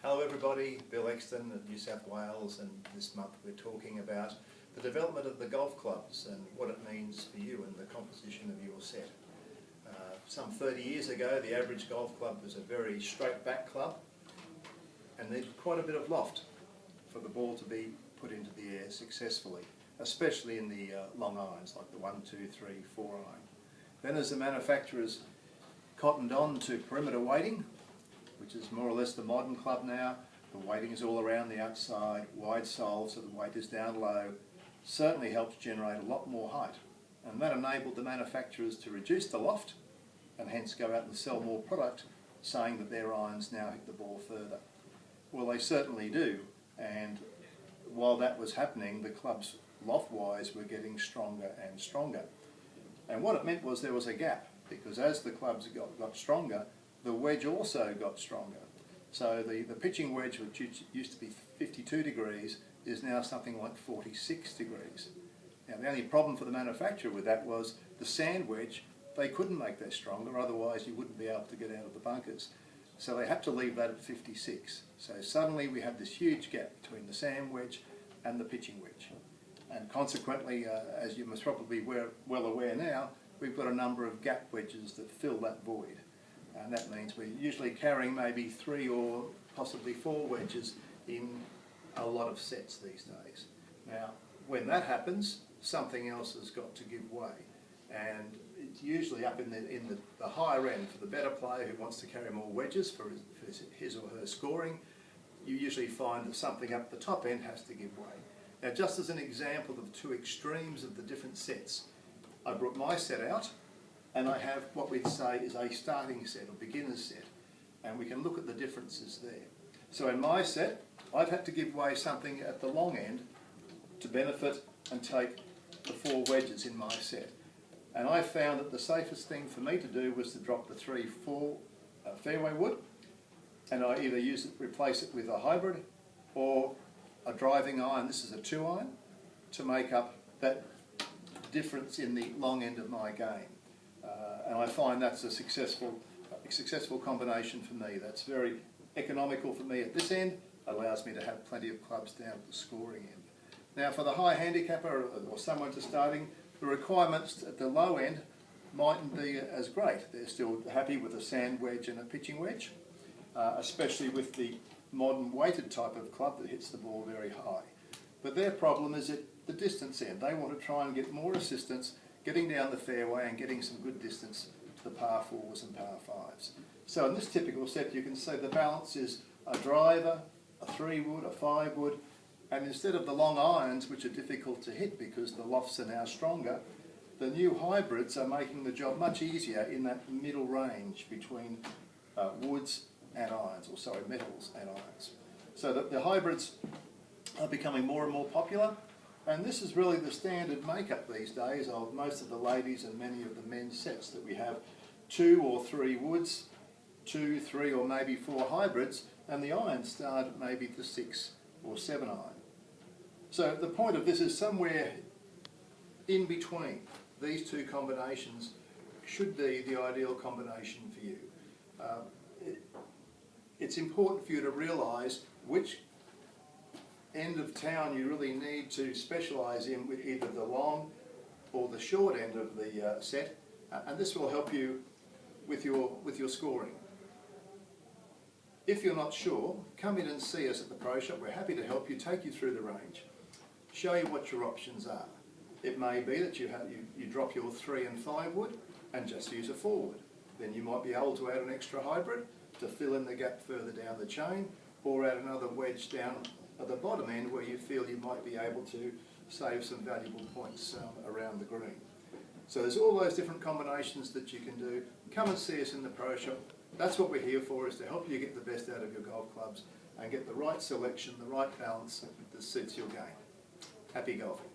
Hello everybody, Bill Exten of New South Wales, and this month we're talking about the development of the golf clubs and what it means for you and the composition of your set. Some 30 years ago the average golf club was a very straight back club and needed quite a bit of loft for the ball to be put into the air successfully, especially in the long irons like the 1, 2, 3, 4 iron. Then as the manufacturers cottoned on to perimeter weighting, which is more or less the modern club now, the weighting is all around the outside, wide sole so the weight is down low, certainly helps generate a lot more height. And that enabled the manufacturers to reduce the loft and hence go out and sell more product, saying that their irons now hit the ball further. Well, they certainly do, and while that was happening, the clubs loft-wise were getting stronger and stronger. And what it meant was there was a gap, because as the clubs got stronger, the wedge also got stronger. So the pitching wedge, which used to be 52 degrees, is now something like 46 degrees. Now the only problem for the manufacturer with that was the sand wedge, they couldn't make that stronger, otherwise you wouldn't be able to get out of the bunkers. So they had to leave that at 56. So suddenly we had this huge gap between the sand wedge and the pitching wedge. And consequently, as you must probably be well aware now, we've got a number of gap wedges that fill that void. And that means we're usually carrying maybe 3 or possibly 4 wedges in a lot of sets these days. Now, when that happens, something else has got to give way. And it's usually up in the higher end for the better player who wants to carry more wedges for his or her scoring. You usually find that something up the top end has to give way. Now, just as an example of the two extremes of the different sets, I brought my set out, and I have what we'd say is a starting set or beginner's set, and we can look at the differences there. So in my set, I've had to give away something at the long end to benefit and take the 4 wedges in my set. And I found that the safest thing for me to do was to drop the 3-4 fairway wood, and I either replace it with a hybrid or a driving iron. This is a 2 iron to make up that difference in the long end of my game. And I find that's a successful combination for me. That's very economical for me at this end, allows me to have plenty of clubs down at the scoring end. Now for the high handicapper or someone just starting, the requirements at the low end mightn't be as great. They're still happy with a sand wedge and a pitching wedge, especially with the modern weighted type of club that hits the ball very high. But their problem is at the distance end. They want to try and get more assistance getting down the fairway and getting some good distance to the par 4s and par 5s. So in this typical set you can see the balance is a driver, a 3 wood, a 5 wood, and instead of the long irons, which are difficult to hit because the lofts are now stronger, the new hybrids are making the job much easier in that middle range between woods and irons, or sorry, metals and irons. So that the hybrids are becoming more and more popular, and this is really the standard makeup these days of most of the ladies and many of the men's sets, that we have 2 or 3 woods, 2, 3 or maybe 4 hybrids, and the irons start at maybe the 6 or 7 iron. So the point of this is somewhere in between these two combinations should be the ideal combination for you. It's important for you to realise which end of town you really need to specialise in with either the long or the short end of the set, and this will help you with your scoring. If you're not sure, come in and see us at the Pro Shop. We're happy to help you, take you through the range, show you what your options are. It may be that you drop your 3 and 5 wood and just use a 4 wood. Then you might be able to add an extra hybrid to fill in the gap further down the chain, or add another wedge down at the bottom end where you feel you might be able to save some valuable points around the green. So there's all those different combinations that you can do. Come and see us in the Pro Shop. That's what we're here for, is to help you get the best out of your golf clubs and get the right selection, the right balance that suits your game. Happy golfing.